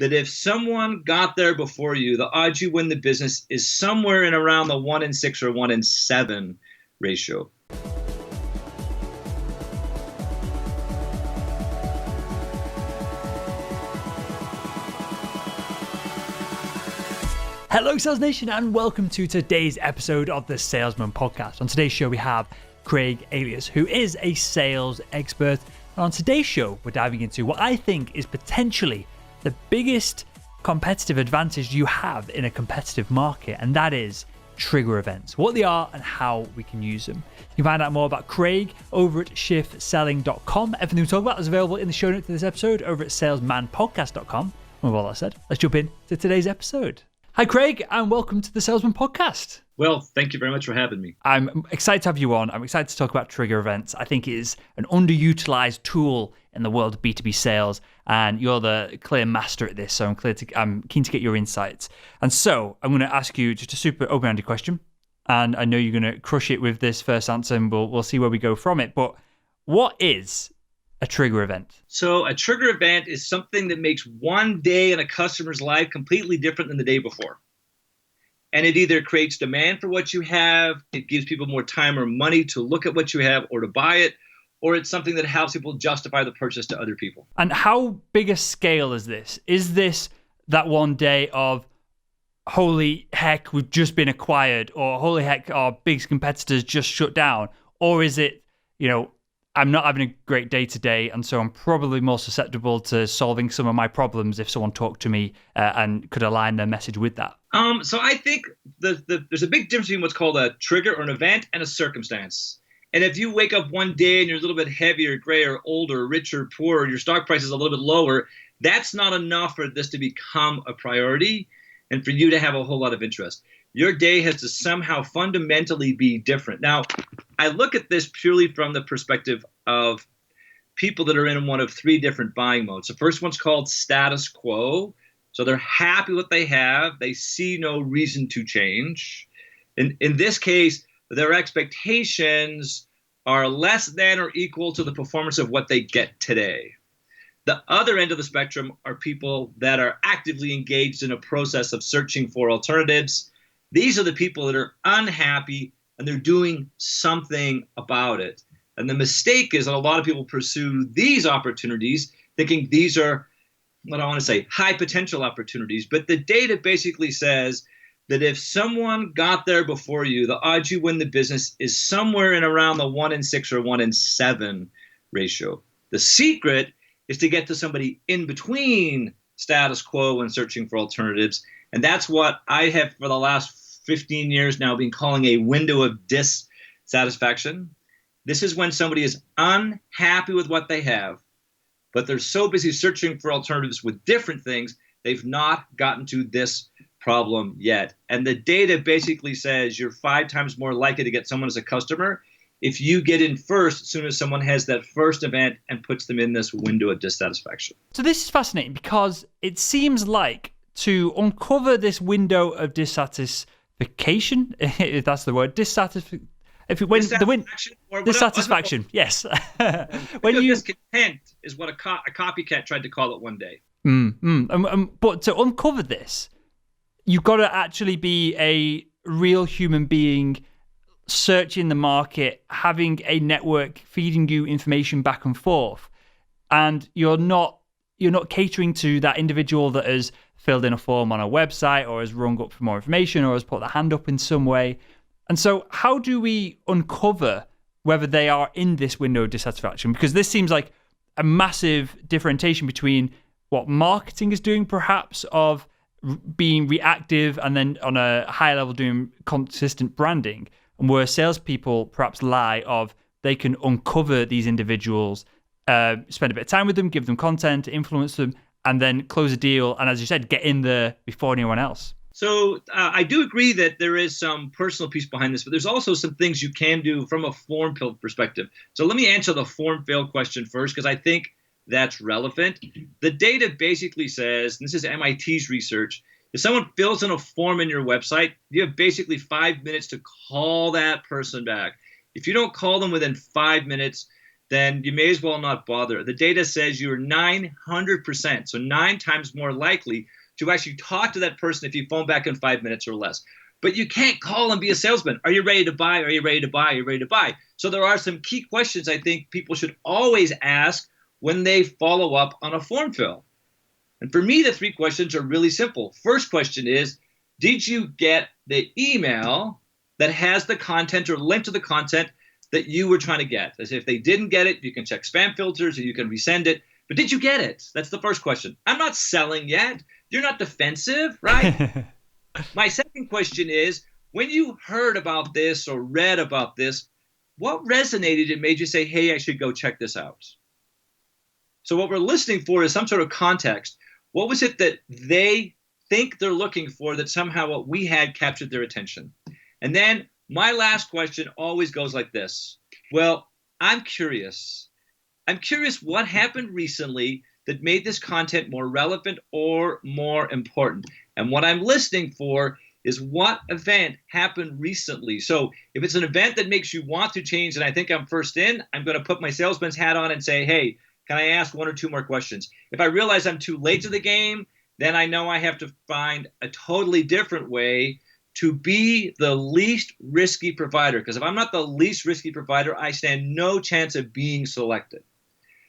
that if someone got there before you, the odds you win the business is somewhere in around the 1 in 6 or 1 in 7 ratio. Hello Sales Nation and welcome to today's episode of the Salesman Podcast. On today's show we have Craig Elias, who is a sales expert. And on today's show we're diving into what I think is potentially the biggest competitive advantage you have in a competitive market, and that is trigger events, what they are and how we can use them. You can find out more about Craig over at shiftselling.com. Everything we talk about is available in the show notes to this episode over at salesmanpodcast.com. With all that said, let's jump in to today's episode. Hi, Craig, and welcome to the Salesman Podcast. Well, thank you very much for having me. I'm excited to have you on. I'm excited to talk about trigger events. I think it is an underutilized tool in the world of B2B sales, and you're the clear master at this, so I'm keen to get your insights. And so I'm going to ask you just a super open-ended question, and I know you're going to crush it with this first answer, and we'll see where we go from it. But what is a trigger event? So a trigger event is something that makes one day in a customer's life completely different than the day before. And it either creates demand for what you have, it gives people more time or money to look at what you have or to buy it, or it's something that helps people justify the purchase to other people. And how big a scale is this? Is this that one day of, holy heck, we've just been acquired, or holy heck, our biggest competitors just shut down? Or is it, I'm not having a great day today, and so I'm probably more susceptible to solving some of my problems if someone talked to me and could align their message with that? So I think there's a big difference between what's called a trigger or an event and a circumstance. And if you wake up one day and you're a little bit heavier, grayer, older, richer, poorer, your stock price is a little bit lower, that's not enough for this to become a priority and for you to have a whole lot of interest. Your day has to somehow fundamentally be different. Now, I look at this purely from the perspective of people that are in one of three different buying modes. The first one's called status quo. So they're happy with what they have. They see no reason to change. In this case, their expectations are less than or equal to the performance of what they get today. The other end of the spectrum are people that are actively engaged in a process of searching for alternatives. These are the people that are unhappy and they're doing something about it. And the mistake is that a lot of people pursue these opportunities thinking these are, what I want to say, high potential opportunities. But the data basically says that if someone got there before you, the odds you win the business is somewhere in around the 1 in 6 or 1 in 7 ratio. The secret is to get to somebody in between status quo and searching for alternatives. And that's what I have for the last 15 years now been calling a window of dissatisfaction. This is when somebody is unhappy with what they have, but they're so busy searching for alternatives with different things, they've not gotten to this problem yet. And the data basically says you're 5 times more likely to get someone as a customer if you get in first as soon as someone has that first event and puts them in this window of dissatisfaction. So this is fascinating because it seems like to uncover this window of dissatisfaction, if that's the word, dissatisfaction, yes. When you discontent is what a copycat tried to call it one day. But to uncover this, you've got to actually be a real human being searching the market, having a network feeding you information back and forth, and you're not catering to that individual that has filled in a form on a website or has rung up for more information or has put their hand up in some way. And so how do we uncover whether they are in this window of dissatisfaction? Because this seems like a massive differentiation between what marketing is doing, perhaps, of being reactive and then on a higher level doing consistent branding, and where salespeople perhaps lie of they can uncover these individuals, spend a bit of time with them, give them content, influence them, and then close a deal. And as you said, get in there before anyone else. So I do agree that there is some personal piece behind this, but there's also some things you can do from a form fill perspective. So let me answer the form fill question first, because I think that's relevant. The data basically says, and this is MIT's research, if someone fills in a form in your website, you have basically 5 minutes to call that person back. If you don't call them within 5 minutes, then you may as well not bother. The data says you're 900%, so 9 times more likely to actually talk to that person if you phone back in 5 minutes or less. But you can't call and be a salesman. Are you ready to buy? Are you ready to buy? Are you ready to buy? So there are some key questions I think people should always ask when they follow up on a form fill. And for me, the 3 questions are really simple. First question is, did you get the email that has the content or link to the content that you were trying to get? As if they didn't get it, you can check spam filters or you can resend it. But did you get it? That's the first question. I'm not selling yet. You're not defensive, right? My second question is, when you heard about this or read about this, what resonated and made you say, hey, I should go check this out? So what we're listening for is some sort of context. What was it that they think they're looking for that somehow what we had captured their attention? And then my last question always goes like this. Well, I'm curious. I'm curious what happened recently that made this content more relevant or more important. And what I'm listening for is what event happened recently. So if it's an event that makes you want to change and I think I'm first in, I'm going to put my salesman's hat on and say, hey, can I ask 1 or 2 more questions? If I realize I'm too late to the game, then I know I have to find a totally different way to be the least risky provider. Because if I'm not the least risky provider, I stand no chance of being selected.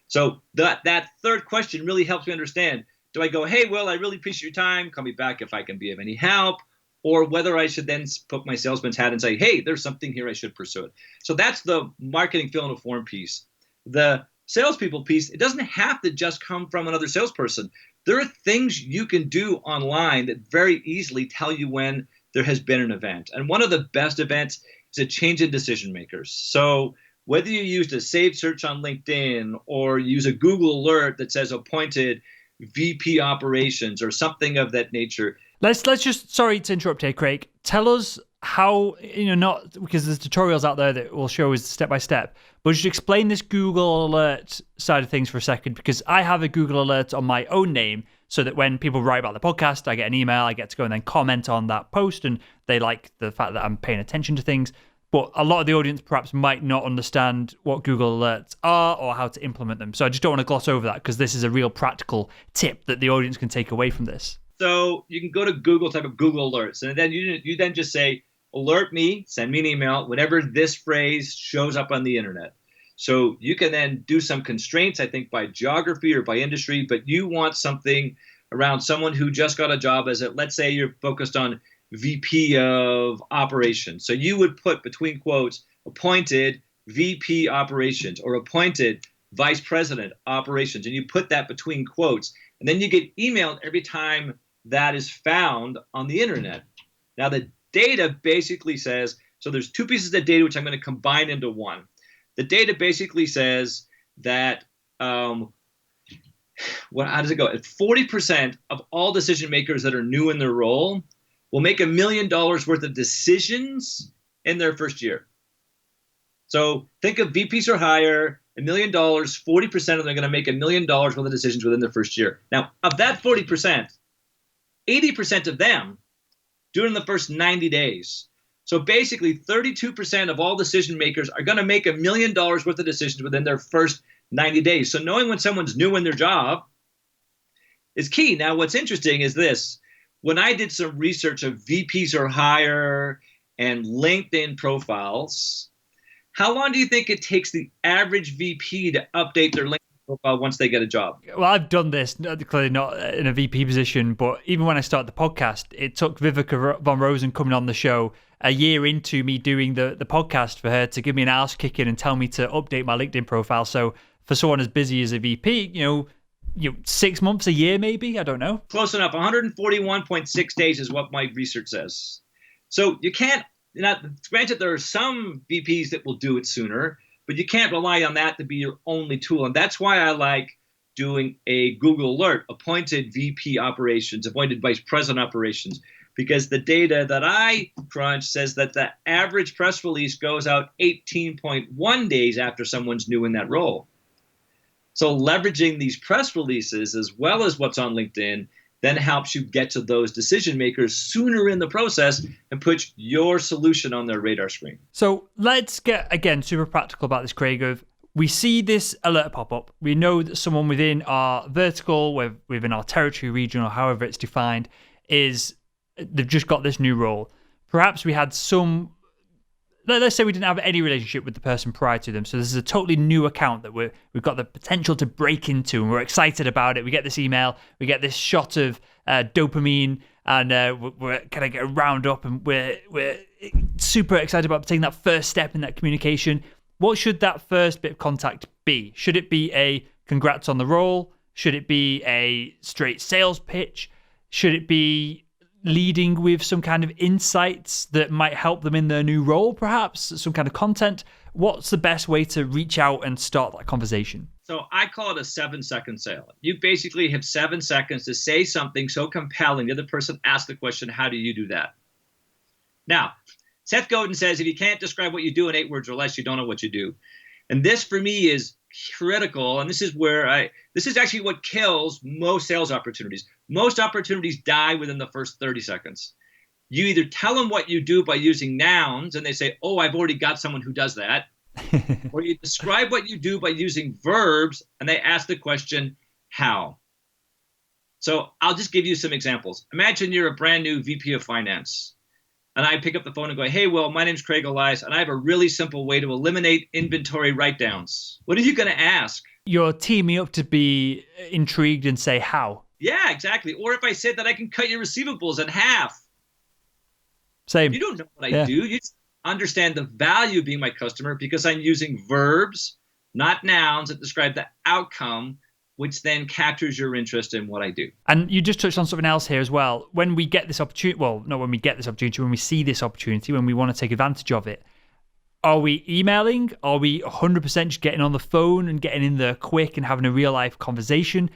So that third question really helps me understand. Do I go, hey, Will, I really appreciate your time. Call me back if I can be of any help. Or whether I should then put my salesman's hat and say, hey, there's something here, I should pursue it. So that's the marketing fill in a form piece. The salespeople piece, it doesn't have to just come from another salesperson. There are things you can do online that very easily tell you when there has been an event. And one of the best events is a change in decision makers. So whether you used a saved search on LinkedIn or use a Google alert that says appointed VP operations or something of that nature. Let's just, sorry to interrupt here, Craig. Tell us how, not because there's tutorials out there that will show us step by step, but just explain this Google alert side of things for a second, because I have a Google alert on my own name so that when people write about the podcast, I get an email, I get to go and then comment on that post and they like the fact that I'm paying attention to things. But a lot of the audience perhaps might not understand what Google Alerts are or how to implement them. So I just don't want to gloss over that because this is a real practical tip that the audience can take away from this. So you can go to Google, type of Google Alerts, and then you then just say, alert me, send me an email whenever this phrase shows up on the internet. So you can then do some constraints, I think, by geography or by industry, but you want something around someone who just got a job as let's say you're focused on VP of operations. So you would put between quotes, appointed VP operations or appointed vice president operations. And you put that between quotes. And then you get emailed every time that is found on the internet. Now the data basically says, so there's 2 pieces of data which I'm going to combine into one. The data basically says that, how does it go? 40% of all decision makers that are new in their role will make $1 million worth of decisions in their first year. So think of VPs or higher, $1 million, 40% of them are going to make $1 million worth of decisions within their first year. Now, of that 40%, 80% of them do it in the first 90 days. So basically, 32% of all decision makers are going to make $1 million worth of decisions within their first 90 days. So knowing when someone's new in their job is key. Now, what's interesting is this. When I did some research of VPs or higher and LinkedIn profiles, how long do you think it takes the average VP to update their LinkedIn profile once they get a job? Well, I've done this, clearly not in a VP position, but even when I started the podcast, it took Vivica von Rosen coming on the show a year into me doing the podcast for her to give me an arse kicking and tell me to update my LinkedIn profile. So for someone as busy as a VP, 6 months, a year maybe, I don't know. Close enough. 141.6 days is what my research says. So you can't, granted there are some VPs that will do it sooner, but you can't rely on that to be your only tool. And that's why I like doing a Google alert, appointed VP operations, appointed vice president operations, because the data that I crunch says that the average press release goes out 18.1 days after someone's new in that role. So leveraging these press releases as well as what's on LinkedIn then helps you get to those decision makers sooner in the process and put your solution on their radar screen. So let's get, again, super practical about this, Craig, of we see this alert pop up. We know that someone within our vertical, within our territory, region, or however it's defined, they've just got this new role. Perhaps we had let's say we didn't have any relationship with the person prior to them. So this is a totally new account that we've got the potential to break into, and we're excited about it. We get this email, we get this shot of dopamine, and we're kind of get a round up, and we're super excited about taking that first step in that communication. What should that first bit of contact be? Should it be a congrats on the role? Should it be a straight sales pitch? Should it be leading with some kind of insights that might help them in their new role, perhaps? Some kind of content? What's the best way to reach out and start that conversation? So I call it a 7-second sale. You basically have 7 seconds to say something so compelling. The other person asks the question, how do you do that? Now, Seth Godin says, if you can't describe what you do in 8 words or less, you don't know what you do. And this for me is critical. And this is this is actually what kills most sales opportunities. Most opportunities die within the first 30 seconds. You either tell them what you do by using nouns and they say, oh, I've already got someone who does that. Or you describe what you do by using verbs and they ask the question, how? So I'll just give you some examples. Imagine you're a brand new VP of finance. And I pick up the phone and go, hey, Will, my name's Craig Elias, and I have a really simple way to eliminate inventory write-downs. What are you going to ask? You're teeing me up to be intrigued and say how. Yeah, exactly. Or if I said that I can cut your receivables in half. Same. You don't know what I do. You just understand the value of being my customer because I'm using verbs, not nouns, that describe the outcome, which then captures your interest in what I do. And you just touched on something else here as well. When we get this opportunity, when we see this opportunity, when we want to take advantage of it, are we emailing? Are we 100% just getting on the phone and getting in there quick and having a real life conversation?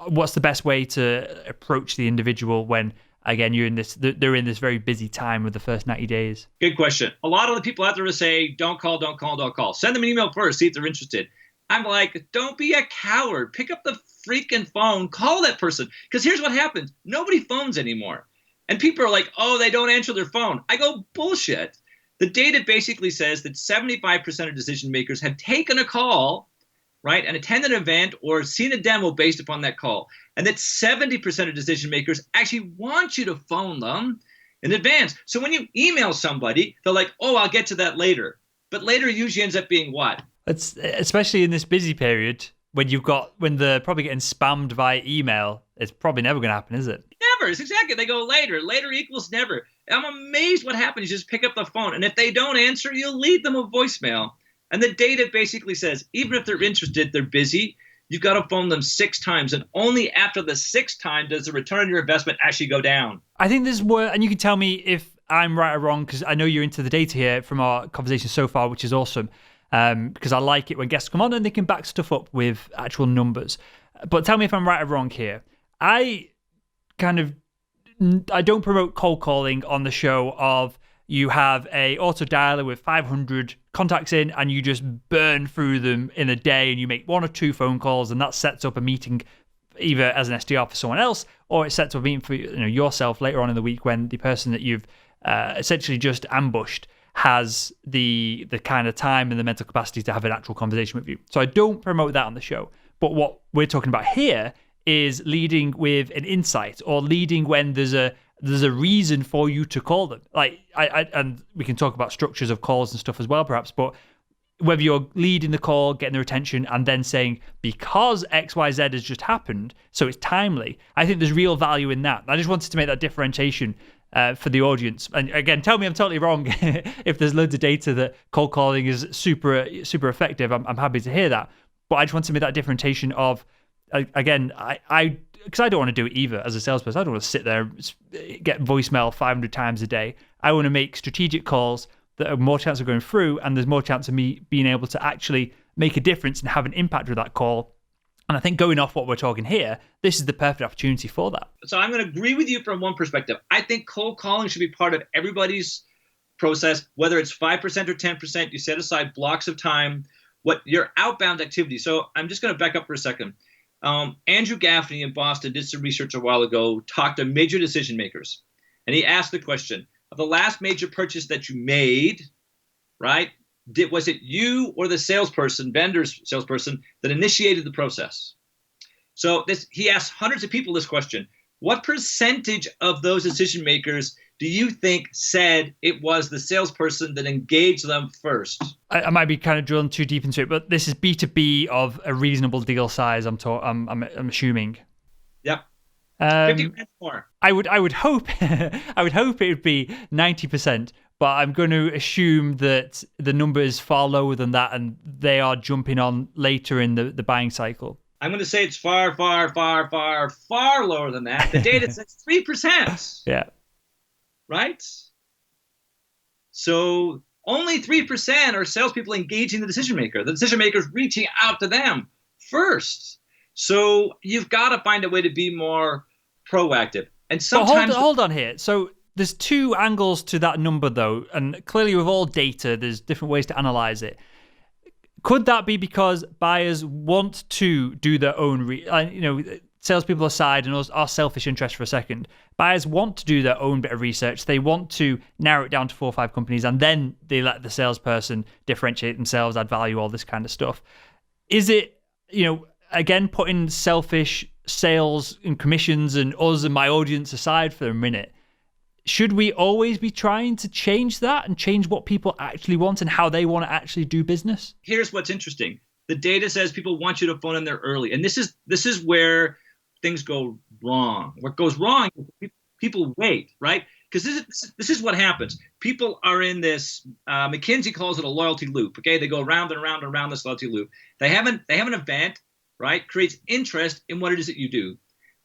What's the best way to approach the individual when, again, they're in this very busy time with the first 90 days? Good question. A lot of the people out there will say, don't call, don't call, don't call. Send them an email first, see if they're interested. I'm like, don't be a coward. Pick up the freaking phone. Call that person. Because here's what happens. Nobody phones anymore. And people are like, oh, they don't answer their phone. I go, bullshit. The data basically says that 75% of decision makers have taken a call, right, and attended an event or seen a demo based upon that call. And that 70% of decision makers actually want you to phone them in advance. So when you email somebody, they're like, oh, I'll get to that later. But later usually ends up being what? It's especially in this busy period when they're probably getting spammed via email. It's probably never going to happen, is it? Never. It's exactly. They go later. Later equals never. I'm amazed what happens. You just pick up the phone, and if they don't answer, you'll leave them a voicemail. And the data basically says, even if they're interested, they're busy. You've got to phone them 6 times, and only after the 6th time does the return on your investment actually go down. I think this is where, and you can tell me if I'm right or wrong, because I know you're into the data here from our conversation so far, which is awesome. Because I like it when guests come on and they can back stuff up with actual numbers. But tell me if I'm right or wrong here. I don't promote cold calling on the show of you have a auto dialer with 500 contacts in and you just burn through them in a day and you make 1 or 2 phone calls and that sets up a meeting either as an SDR for someone else or it sets up a meeting for yourself later on in the week when the person that you've essentially just ambushed has the kind of time and the mental capacity to have an actual conversation with you. So I don't promote that on the show. But what we're talking about here is leading with an insight or leading when there's a reason for you to call them. Like and we can talk about structures of calls and stuff as well, perhaps, but whether you're leading the call, getting their attention, and then saying, because XYZ has just happened, so it's timely, I think there's real value in that. I just wanted to make that differentiation for the audience. And again, tell me I'm totally wrong if there's loads of data that cold calling is super, super effective. I'm happy to hear that. But I just want to make that differentiation of, again, because I don't want to do it either as a salesperson. I don't want to sit there, get voicemail 500 times a day. I want to make strategic calls that are more chance of going through, and there's more chance of me being able to actually make a difference and have an impact with that call. And I think going off what we're talking here, this is the perfect opportunity for that. So I'm going to agree with you from one perspective. I think cold calling should be part of everybody's process, whether it's 5% or 10%. You set aside blocks of time, what your outbound activity. So I'm just going to back up for a second. Andrew Gaffney in Boston did some research a while ago, talked to major decision makers. And he asked the question, of the last major purchase that you made, right? Was it you or the salesperson, vendor's salesperson, that initiated the process? So he asked hundreds of people this question. What percentage of those decision makers do you think said it was the salesperson that engaged them first? I might be kind of drilling too deep into it, but this is B2B of a reasonable deal size. I'm assuming. Yep. 50% more. I would hope I would hope it would be 90%, but I'm going to assume that the number is far lower than that, and they are jumping on later in the buying cycle. I'm going to say it's far, far, far, far, far lower than that. The data says 3%. Yeah. Right? So only 3% are salespeople engaging the decision maker. The decision maker is reaching out to them first. So you've got to find a way to be more proactive. And sometimes... But hold on here. So there's two angles to that number, though. And clearly with all data, there's different ways to analyze it. Could that be because buyers want to do their own, salespeople aside and our selfish interest for a second, buyers want to do their own bit of research. They want to narrow it down to 4 or 5 companies, and then they let the salesperson differentiate themselves, add value, all this kind of stuff. Is it, again, putting selfish sales and commissions and us and my audience aside for a minute, should we always be trying to change that and change what people actually want and how they want to actually do business? Here's what's interesting. The data says people want you to phone in there early. And this is where things go wrong. What goes wrong is people wait, right? Because this is what happens. People are in this, McKinsey calls it a loyalty loop, okay? They go round and round and round this loyalty loop. They have an event, right? Creates interest in what it is that you do.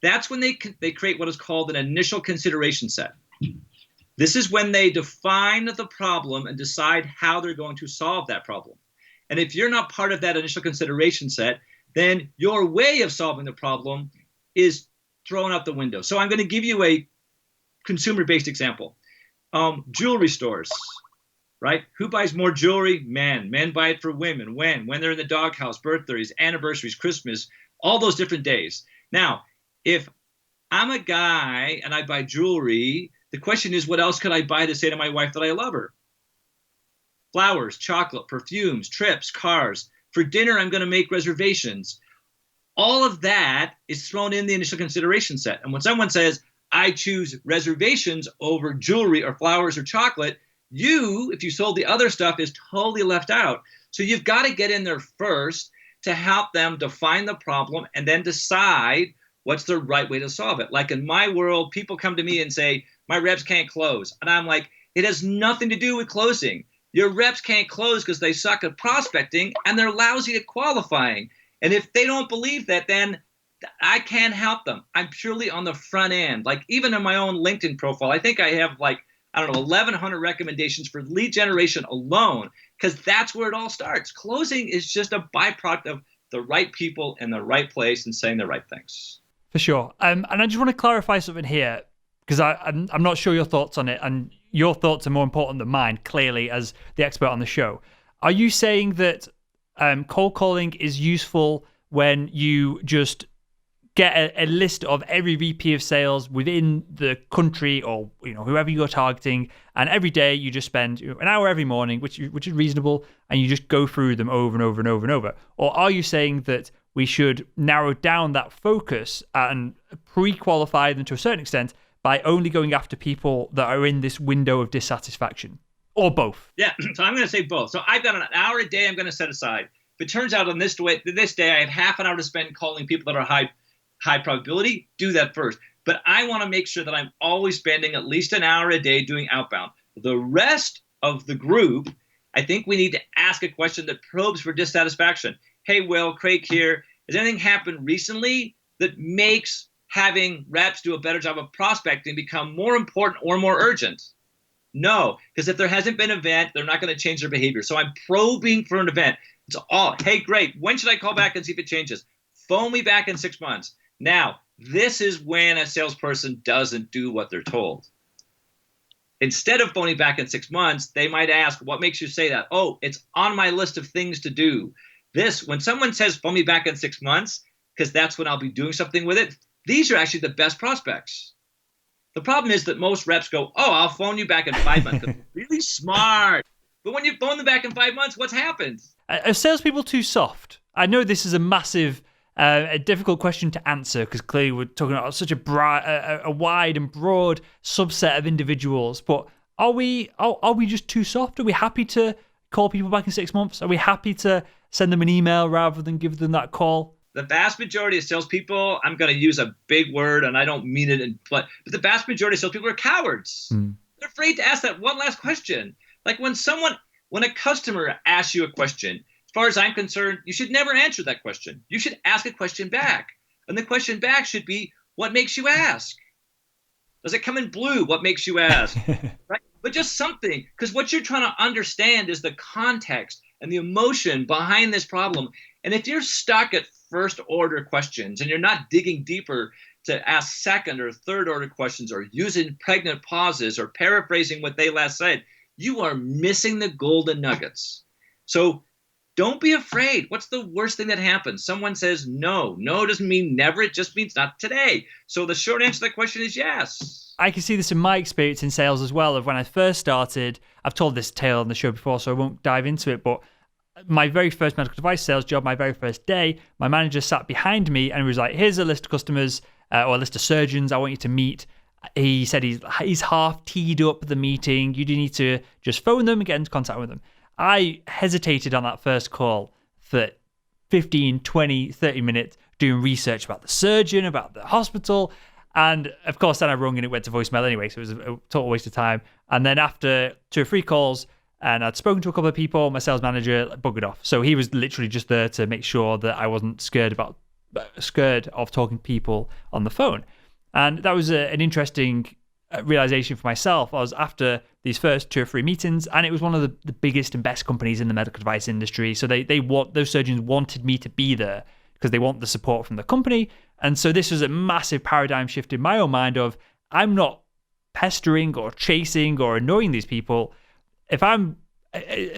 That's when they create what is called an initial consideration set. This is when they define the problem and decide how they're going to solve that problem. And if you're not part of that initial consideration set, then your way of solving the problem is thrown out the window. So I'm going to give you a consumer-based example. Jewelry stores, right? Who buys more jewelry? Men. Men buy it for women. When they're in the doghouse, birthdays, anniversaries, Christmas, all those different days. Now, if I'm a guy and I buy jewelry, the question is, what else could I buy to say to my wife that I love her? Flowers, chocolate, perfumes, trips, cars. For dinner, I'm going to make reservations. All of that is thrown in the initial consideration set. And when someone says, I choose reservations over jewelry or flowers or chocolate, if you sold the other stuff, is totally left out. So you've got to get in there first to help them define the problem and then decide what's the right way to solve it. Like in my world, people come to me and say, my reps can't close. And I'm like, it has nothing to do with closing. Your reps can't close because they suck at prospecting and they're lousy at qualifying. And if they don't believe that, then I can't help them. I'm purely on the front end. Like even in my own LinkedIn profile, I think I have 1,100 recommendations for lead generation alone, because that's where it all starts. Closing is just a byproduct of the right people in the right place and saying the right things. For sure. And I just want to clarify something here, because I'm not sure your thoughts on it, and your thoughts are more important than mine, clearly, as the expert on the show. Are you saying that cold calling is useful when you just get a list of every VP of sales within the country or whoever you're targeting, and every day you just spend an hour every morning, which is reasonable, and you just go through them over and over and over and over? Or are you saying that we should narrow down that focus and pre-qualify them to a certain extent by only going after people that are in this window of dissatisfaction, or both? Yeah, so I'm going to say both. So I've got an hour a day I'm going to set aside. If it turns out on this day I have half an hour to spend calling people that are high probability, do that first. But I want to make sure that I'm always spending at least an hour a day doing outbound. The rest of the group, I think we need to ask a question that probes for dissatisfaction. Hey, Will, Craig here. Has anything happened recently that makes having reps do a better job of prospecting become more important or more urgent? No, because if there hasn't been an event, they're not going to change their behavior. So I'm probing for an event. It's all, hey, great. When should I call back and see if it changes? Phone me back in 6 months. Now, this is when a salesperson doesn't do what they're told. Instead of phoning back in 6 months, they might ask, what makes you say that? Oh, it's on my list of things to do. When someone says, phone me back in 6 months, because that's when I'll be doing something with it, these are actually the best prospects. The problem is that most reps go, oh, I'll phone you back in 5 months. Really smart. But when you phone them back in 5 months, what's happened? Are salespeople too soft? I know this is a massive, a difficult question to answer because clearly we're talking about such a wide and broad subset of individuals. But are we just too soft? Are we happy to call people back in 6 months? Are we happy to send them an email rather than give them that call? The vast majority of salespeople, I'm going to use a big word, and I don't mean it, but the vast majority of salespeople are cowards. They're afraid to ask that one last question. Like when a customer asks you a question, as far as I'm concerned, you should never answer that question. You should ask a question back. And the question back should be, what makes you ask? Does it come in blue? What makes you ask? Right? But just something, because what you're trying to understand is the context and the emotion behind this problem. And if you're stuck at first order questions and you're not digging deeper to ask second or third order questions or using pregnant pauses or paraphrasing what they last said, you are missing the golden nuggets. So don't be afraid. What's the worst thing that happens? Someone says no. No doesn't mean never. It just means not today. So the short answer to that question is yes. I can see this in my experience in sales as well. Of when I first started, I've told this tale on the show before, so I won't dive into it. But my very first medical device sales job, my very first day, my manager sat behind me and was like, here's a list of customers or a list of surgeons I want you to meet. He said he's half teed up the meeting. You do need to just phone them and get into contact with them. I hesitated on that first call for 15, 20, 30 minutes doing research about the surgeon, about the hospital. And of course, then I rung and it went to voicemail anyway. So it was a total waste of time. And then after 2 or 3 calls, and I'd spoken to a couple of people, my sales manager buggered off. So he was literally just there to make sure that I wasn't scared of talking to people on the phone. And that was an interesting realization for myself. I was after these first 2 or 3 meetings, and it was one of the biggest and best companies in the medical device industry. So those surgeons wanted me to be there because they want the support from the company. And so this was a massive paradigm shift in my own mind of I'm not pestering or chasing or annoying these people. If I'm,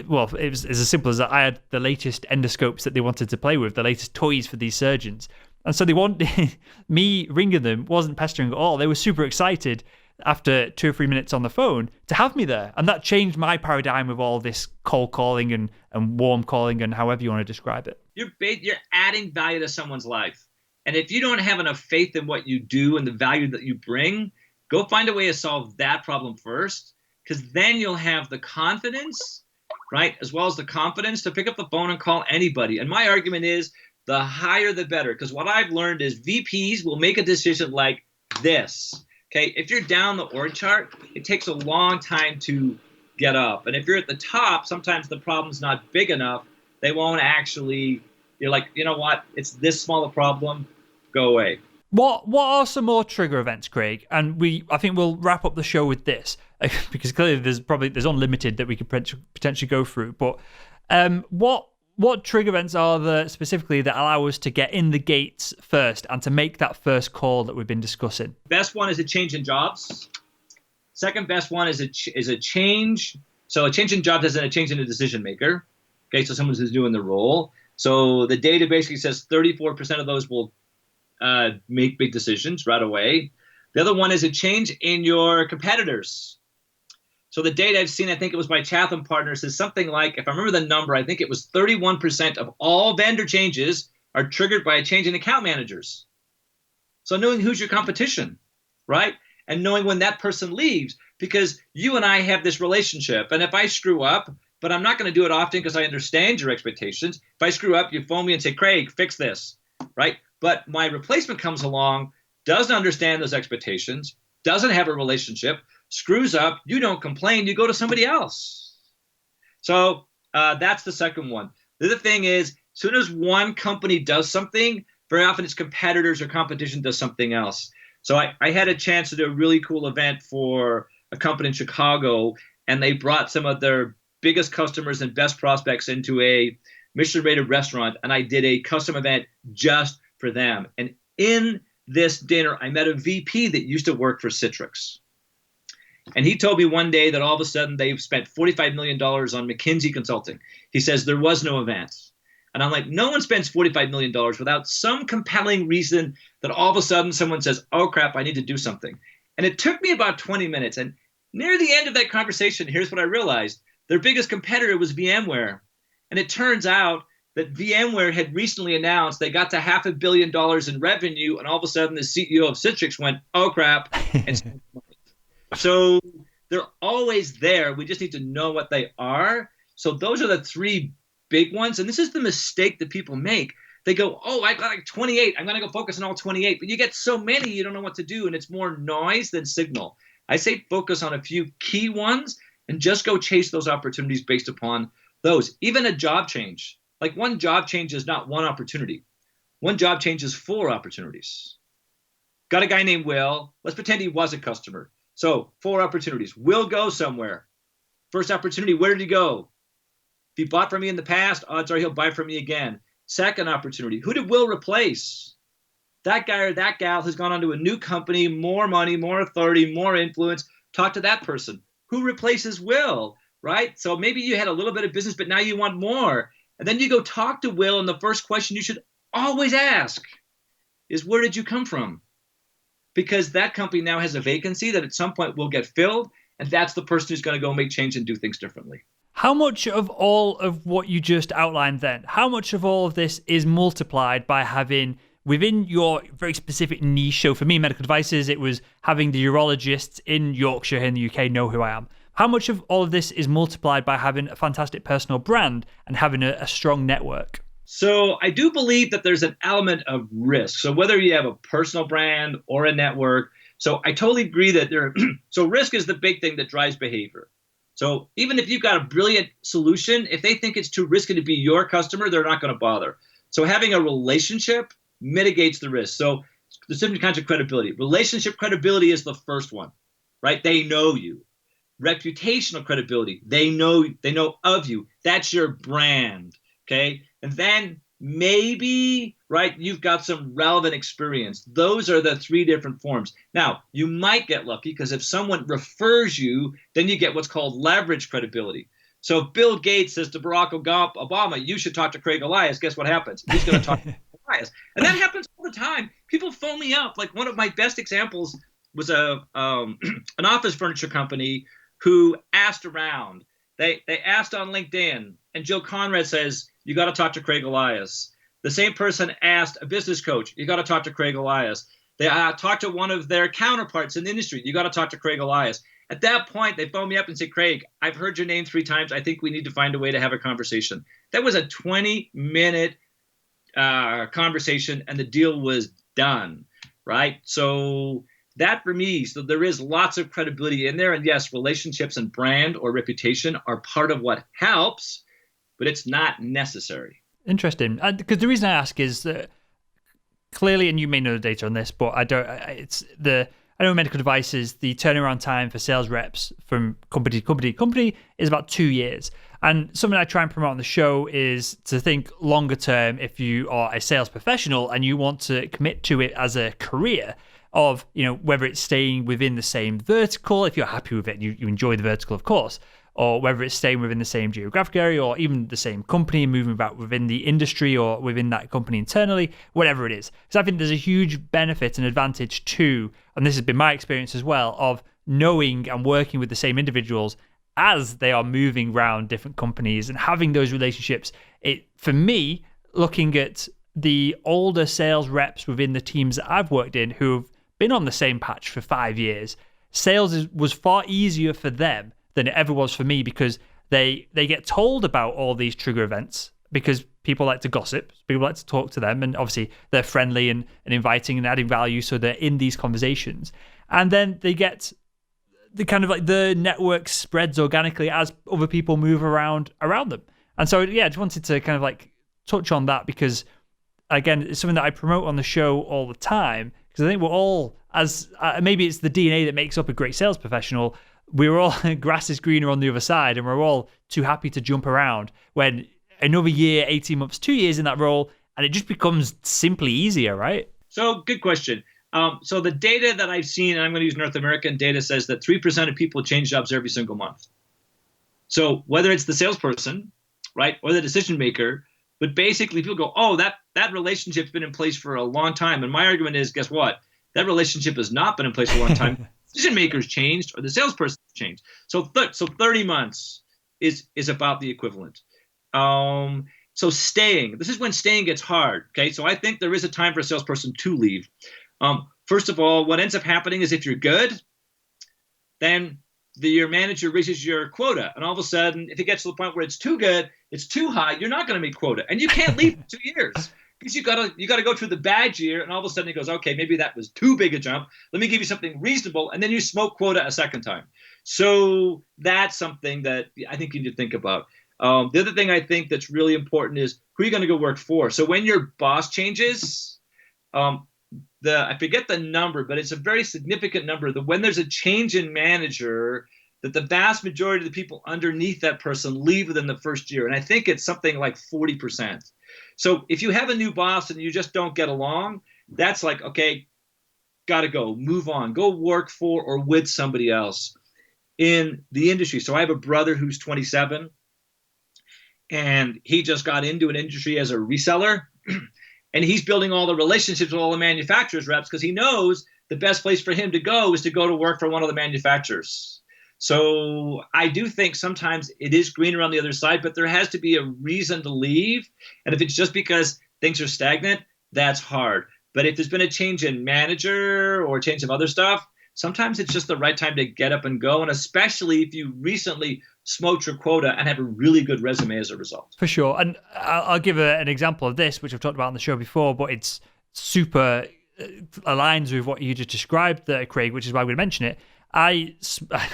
well, it was as simple as that I had the latest endoscopes that they wanted to play with, the latest toys for these surgeons. And so they wanted me ringing them, wasn't pestering at all. They were super excited after 2 or 3 minutes on the phone to have me there. And that changed my paradigm of all this cold calling and warm calling and however you want to describe it. You're adding value to someone's life. And if you don't have enough faith in what you do and the value that you bring, go find a way to solve that problem first, because then you'll have the confidence, right, as well as the confidence to pick up the phone and call anybody. And my argument is the higher the better, because what I've learned is VPs will make a decision like this. Okay, if you're down the org chart, it takes a long time to get up. And if you're at the top, sometimes the problem's not big enough. They won't actually, you're like, you know what, it's this small a problem, go away. What are some more trigger events, Craig? And I think we'll wrap up the show with this, because clearly there's unlimited that we could potentially go through. But what trigger events are there specifically that allow us to get in the gates first and to make that first call that we've been discussing? Best one is a change in jobs. Second best one is a change. So a change in jobs isn't a change in a decision maker. Okay, so someone who's doing the role. So the data basically says 34% of those will make big decisions right away. The other one is a change in your competitors. So the data I've seen, I think it was by Chatham Partners, is something like, if I remember the number, I think it was 31% of all vendor changes are triggered by a change in account managers. So knowing who's your competition, right? And knowing when that person leaves, because you and I have this relationship. And if I screw up, but I'm not going to do it often because I understand your expectations. If I screw up, you phone me and say, Craig, fix this, right? But my replacement comes along, doesn't understand those expectations, doesn't have a relationship, screws up, you don't complain, you go to somebody else. So that's the second one. The other thing is, as soon as one company does something, very often its competitors or competition does something else. So I had a chance to do a really cool event for a company in Chicago, and they brought some of their biggest customers and best prospects into a Michelin-rated restaurant, and I did a custom event just for them. And in this dinner, I met a VP that used to work for Citrix. And he told me one day that all of a sudden they've spent $45 million on McKinsey Consulting. He says there was no event. And I'm like, no one spends $45 million without some compelling reason that all of a sudden someone says, oh, crap, I need to do something. And it took me about 20 minutes. And near the end of that conversation, here's what I realized. Their biggest competitor was VMware. And it turns out that VMware had recently announced they got to $500 million in revenue, and all of a sudden the CEO of Citrix went, oh crap. And so they're always there. We just need to know what they are. So those are the three big ones. And this is the mistake that people make. They go, oh, I got like 28. I'm going to go focus on all 28. But you get so many, you don't know what to do. And it's more noise than signal. I say focus on a few key ones and just go chase those opportunities based upon those. Even a job change. Like one job change is not one opportunity. One job change is 4 opportunities. Got a guy named Will. Let's pretend he was a customer. So 4 opportunities. Will go somewhere. First opportunity, where did he go? If he bought from me in the past, odds are he'll buy from me again. Second opportunity, who did Will replace? That guy or that gal has gone on to a new company, more money, more authority, more influence. Talk to that person. Who replaces Will, right? So maybe you had a little bit of business, but now you want more. And then you go talk to Will, and the first question you should always ask is, where did you come from? Because that company now has a vacancy that at some point will get filled, and that's the person who's going to go make change and do things differently. How much of all of what you just outlined then, how much of all of this is multiplied by having within your very specific niche? So for me, medical devices, it was having the urologists in Yorkshire here in the UK know who I am. How much of all of this is multiplied by having a fantastic personal brand and having a strong network? So I do believe that there's an element of risk. So whether you have a personal brand or a network, so I totally agree that so risk is the big thing that drives behavior. So even if you've got a brilliant solution, if they think it's too risky to be your customer, they're not going to bother. So having a relationship mitigates the risk. So there's different kinds of credibility. Relationship credibility is the first one, right? They know you. Reputational credibility, they know of you. That's your brand, okay? And then maybe, right, you've got some relevant experience. Those are the 3 different forms. Now, you might get lucky because if someone refers you, then you get what's called leverage credibility. So if Bill Gates says to Barack Obama, you should talk to Craig Elias, guess what happens? He's going to talk to Elias. And that happens all the time. People phone me up. Like one of my best examples was an office furniture company who asked around. They asked on LinkedIn, and Jill Conrad says, you got to talk to Craig Elias. The same person asked a business coach, you got to talk to Craig Elias. They talked to one of their counterparts in the industry, you got to talk to Craig Elias. At that point, they phoned me up and said, Craig, I've heard your name 3 times. I think we need to find a way to have a conversation. That was a 20-minute conversation, and the deal was done, right? So that for me, so there is lots of credibility in there. And yes, relationships and brand or reputation are part of what helps, but it's not necessary. Interesting. Because the reason I ask is that clearly, and you may know the data on this, but I don't, I know medical devices, the turnaround time for sales reps from company to company is about 2 years. And something I try and promote on the show is to think longer term if you are a sales professional and you want to commit to it as a career of, whether it's staying within the same vertical, if you're happy with it and you enjoy the vertical, of course, or whether it's staying within the same geographic area or even the same company and moving about within the industry or within that company internally, whatever it is. Because I think there's a huge benefit and advantage to, and this has been my experience as well, of knowing and working with the same individuals as they are moving around different companies and having those relationships. For me, looking at the older sales reps within the teams that I've worked in who've been on the same patch for 5 years, sales was far easier for them than it ever was for me because they get told about all these trigger events because people like to gossip, people like to talk to them, and obviously they're friendly and inviting and adding value, so they're in these conversations. And then they get the kind of like the network spreads organically as other people move around them. And so, yeah, I just wanted to kind of like touch on that because, again, it's something that I promote on the show all the time because I think we're all, as maybe it's the DNA that makes up a great sales professional, we're all, grass is greener on the other side, and we're all too happy to jump around when another year, 18 months, 2 years in that role, and it just becomes simply easier, right? So good question. So the data that I've seen, and I'm going to use North American data, says that 3% of people change jobs every single month. So whether it's the salesperson, right, or the decision maker, but basically people go, oh, that relationship's been in place for a long time. And my argument is, guess what? That relationship has not been in place for a long time. Decision makers changed or the salesperson changed. So 30 months is about the equivalent. So staying, this is when staying gets hard. Okay, so I think there is a time for a salesperson to leave. First of all, what ends up happening is if you're good, then your manager raises your quota, and all of a sudden, if it gets to the point where it's too good, it's too high, you're not going to meet quota, and you can't leave for 2 years because you gotta go through the bad year, and all of a sudden it goes, okay, maybe that was too big a jump. Let me give you something reasonable, and then you smoke quota a second time. So that's something that I think you need to think about. The other thing I think that's really important is who are you going to go work for. So when your boss changes, I forget the number, but it's a very significant number that when there's a change in manager, that the vast majority of the people underneath that person leave within the first year. And I think it's something like 40%. So if you have a new boss and you just don't get along, that's like, okay, got to go, move on, go work for or with somebody else in the industry. So I have a brother who's 27, and he just got into an industry as a reseller. And he's building all the relationships with all the manufacturers reps because he knows the best place for him to go is to go to work for one of the manufacturers. So I do think sometimes it is greener on the other side, but there has to be a reason to leave. And if it's just because things are stagnant, that's hard. But if there's been a change in manager or a change of other stuff, sometimes it's just the right time to get up and go. And especially if you recently smoked your quota and have a really good resume as a result. For sure. And I'll give an example of this, which I've talked about on the show before, but it's super aligns with what you just described there, Craig, which is why I'm going to mention it. I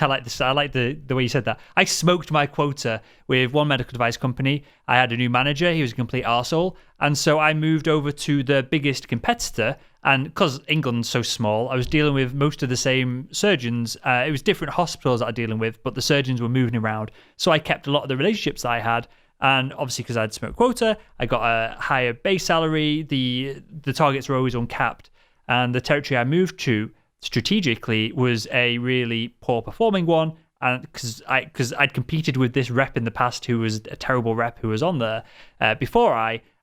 like this. I like the way you said that. I smoked my quota with one medical device company. I had a new manager. He was a complete arsehole. And so I moved over to the biggest competitor. And because England's so small, I was dealing with most of the same surgeons. It was different hospitals that I was dealing with, but the surgeons were moving around. So I kept a lot of the relationships that I had. And obviously, because I had smoked quota, I got a higher base salary. The targets were always uncapped. And the territory I moved to strategically was a really poor performing one, and because I'd competed with this rep in the past who was a terrible rep who was on there before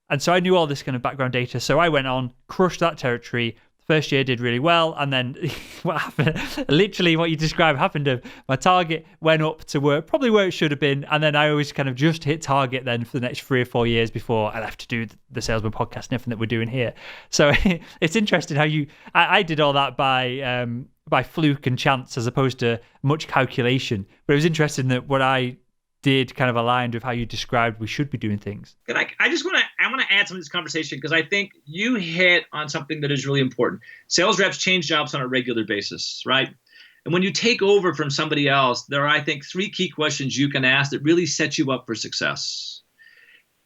and so I knew all this kind of background data. So I went on, crushed that territory. First year did really well, and then what happened? Literally, what you described happened. My target went up to probably where it should have been, and then I always kind of just hit target then for the next 3 or 4 years before I left to do the Salesman Podcast and everything that we're doing here. So it's interesting how I did all that by fluke and chance as opposed to much calculation. But it was interesting that what I did kind of aligned with how you described we should be doing things. And I just want to add some of this conversation because I think you hit on something that is really important. Sales reps change jobs on a regular basis, right? And when you take over from somebody else, there are, I think, 3 key questions you can ask that really set you up for success.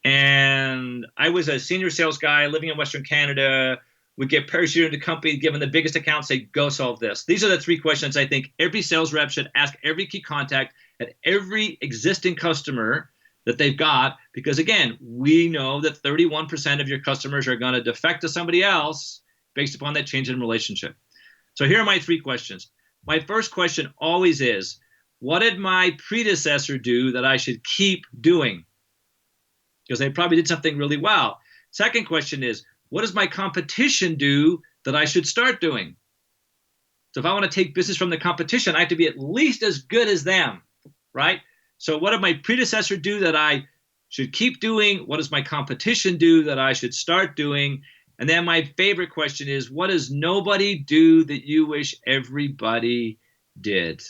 And I was a senior sales guy living in Western Canada. Would get parachuted into company, given the biggest account, say, go solve this. These are the 3 questions I think every sales rep should ask every key contact at every existing customer that they've got, because again, we know that 31% of your customers are going to defect to somebody else based upon that change in relationship. So here are my 3 questions. My first question always is, what did my predecessor do that I should keep doing? Because they probably did something really well. Second question is, what does my competition do that I should start doing? So if I want to take business from the competition, I have to be at least as good as them, right? So what did my predecessor do that I should keep doing? What does my competition do that I should start doing? And then my favorite question is, what does nobody do that you wish everybody did?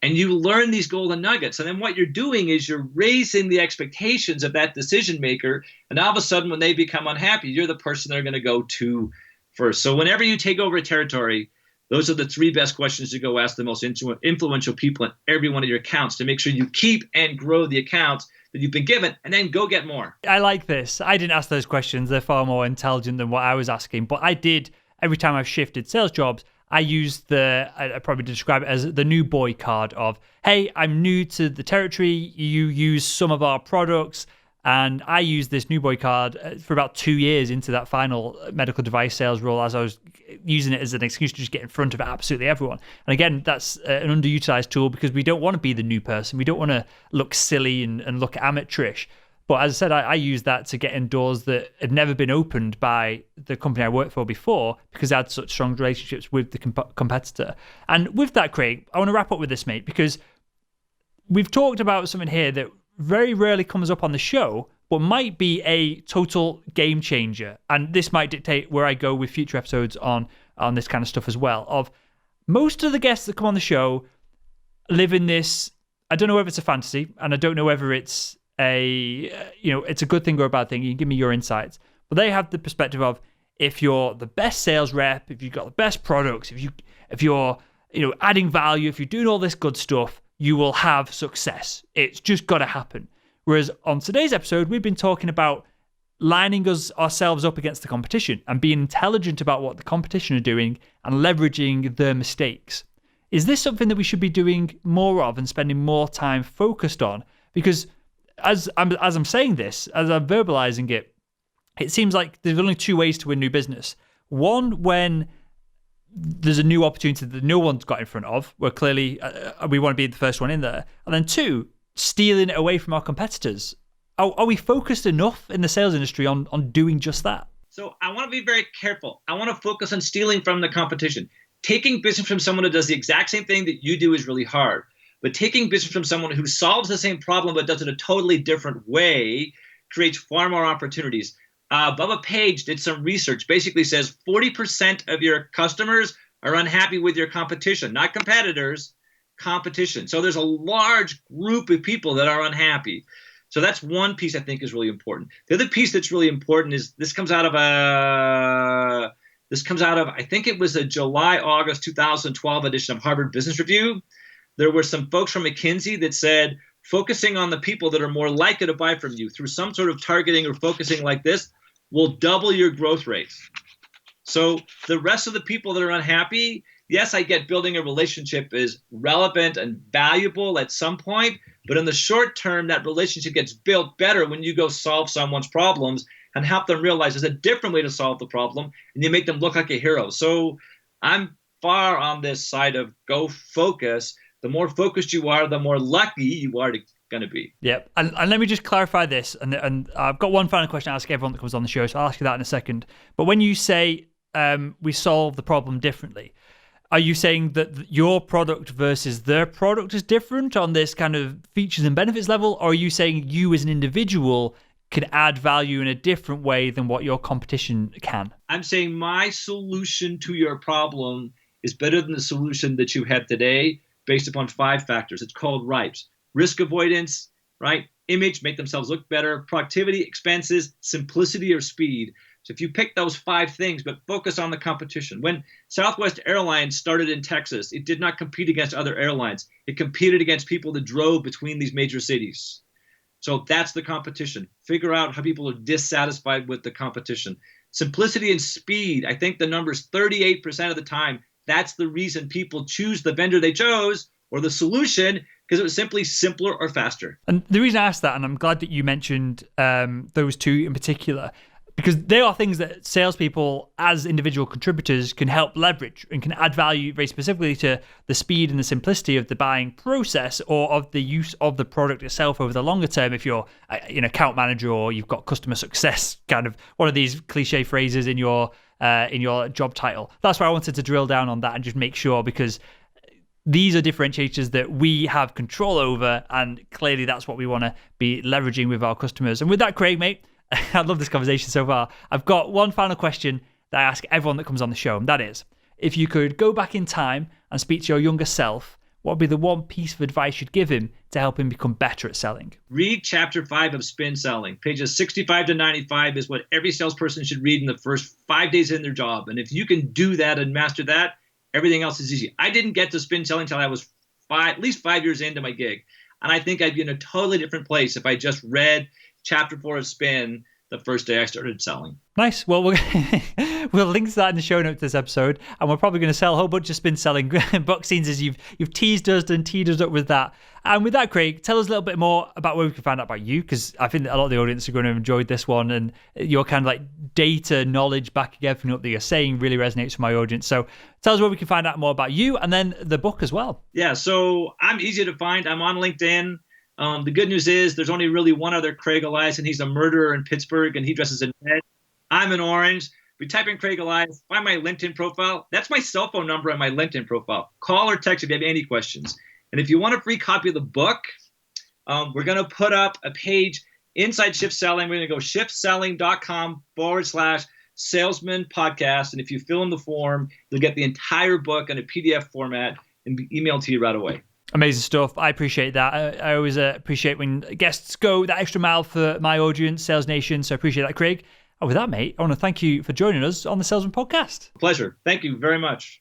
And you learn these golden nuggets. And then what you're doing is you're raising the expectations of that decision maker. And all of a sudden, when they become unhappy, you're the person they're going to go to first. So whenever you take over a territory, those are the 3 best questions to go ask the most influential people in every one of your accounts to make sure you keep and grow the accounts that you've been given, and then go get more. I like this. I didn't ask those questions. They're far more intelligent than what I was asking. But I did, every time I've shifted sales jobs, I used I probably describe it as the new boy card of, hey, I'm new to the territory. You use some of our products. And I used this new boy card for about 2 years into that final medical device sales role, as I was using it as an excuse to just get in front of absolutely everyone. And again, that's an underutilized tool because we don't want to be the new person. We don't want to look silly and look amateurish. But as I said, I used that to get in doors that had never been opened by the company I worked for before because I had such strong relationships with the competitor. And with that, Craig, I want to wrap up with this, mate, because we've talked about something here that very rarely comes up on the show, but might be a total game changer. And this might dictate where I go with future episodes on this kind of stuff as well. Of most of the guests that come on the show live in this, I don't know whether it's a fantasy, and I don't know whether it's it's a good thing or a bad thing. You can give me your insights. But they have the perspective of, if you're the best sales rep, if you've got the best products, if you're adding value, if you're doing all this good stuff, you will have success. It's just got to happen. Whereas on today's episode, we've been talking about lining ourselves up against the competition and being intelligent about what the competition are doing and leveraging their mistakes. Is this something that we should be doing more of and spending more time focused on? Because as I'm saying this, as I'm verbalizing it, it seems like there's only two ways to win new business. One, when there's a new opportunity that no one's got in front of, where clearly we want to be the first one in there. And then two, stealing it away from our competitors. Are we focused enough in the sales industry on doing just that? So I want to be very careful. I want to focus on stealing from the competition. Taking business from someone who does the exact same thing that you do is really hard. But taking business from someone who solves the same problem but does it a totally different way creates far more opportunities. Bubba Page did some research, basically says 40% of your customers are unhappy with your competition, not competitors, competition. So there's a large group of people that are unhappy. So that's one piece I think is really important. The other piece that's really important is this comes out of I think it was a July-August 2012 edition of Harvard Business Review. There were some folks from McKinsey that said focusing on the people that are more likely to buy from you through some sort of targeting or focusing like this will double your growth rates. So the rest of the people that are unhappy, yes, I get building a relationship is relevant and valuable at some point, but in the short term, that relationship gets built better when you go solve someone's problems and help them realize there's a different way to solve the problem, and you make them look like a hero. So I'm far on this side of go focus. The more focused you are, the more lucky you are going to be. Yep. And let me just clarify this. And I've got one final question to ask everyone that comes on the show, so I'll ask you that in a second. But when you say we solve the problem differently, are you saying that your product versus their product is different on this kind of features and benefits level? Or are you saying you as an individual can add value in a different way than what your competition can? I'm saying my solution to your problem is better than the solution that you have today based upon 5 factors. It's called RIPES. Risk avoidance, right? Image, make themselves look better. Productivity, expenses, simplicity, or speed. So if you pick those 5 things, but focus on the competition. When Southwest Airlines started in Texas, it did not compete against other airlines. It competed against people that drove between these major cities. So that's the competition. Figure out how people are dissatisfied with the competition. Simplicity and speed. I think the number's 38% of the time. That's the reason people choose the vendor they chose or the solution, because it was simply simpler or faster. And the reason I asked that, and I'm glad that you mentioned those 2 in particular, because they are things that salespeople as individual contributors can help leverage and can add value very specifically to the speed and the simplicity of the buying process or of the use of the product itself over the longer term. If you're an account manager or you've got customer success, kind of one of these cliche phrases in your job title. That's why I wanted to drill down on that and just make sure, because these are differentiators that we have control over, and clearly that's what we want to be leveraging with our customers. And with that, Craig, mate, I love this conversation so far. I've got one final question that I ask everyone that comes on the show, and that is, if you could go back in time and speak to your younger self, what would be the one piece of advice you'd give him to help him become better at selling? Read chapter 5 of Spin Selling. Pages 65 to 95 is what every salesperson should read in the first 5 days in their job. And if you can do that and master that, everything else is easy. I didn't get to spin selling until I was at least 5 years into my gig. And I think I'd be in a totally different place if I just read chapter 4 of Spin the first day I started selling. Nice. Well, we'll link to that in the show notes of this episode, and we're probably going to sell a whole bunch of spin selling book scenes as you've teased us and teed us up with that. And with that, Craig, tell us a little bit more about where we can find out about you, because I think that a lot of the audience are going to enjoy this one, and your kind of like data knowledge backing everything up that you're saying really resonates with my audience. So tell us where we can find out more about you and then the book as well. Yeah, so I'm easy to find. I'm on LinkedIn. The good news is there's only really one other Craig Elias, and he's a murderer in Pittsburgh, and he dresses in red. I'm in orange. If you type in Craig Elias, find my LinkedIn profile. That's my cell phone number on my LinkedIn profile. Call or text if you have any questions. And if you want a free copy of the book, We're going to put up a page inside Shift Selling. We're going to go shiftselling.com/Salesman Podcast. And if you fill in the form, you'll get the entire book in a PDF format and be emailed to you right away. Amazing stuff. I appreciate that. I always appreciate when guests go that extra mile for my audience, Sales Nation. So I appreciate that, Craig. And with that, mate, I want to thank you for joining us on the Salesman Podcast. Pleasure. Thank you very much.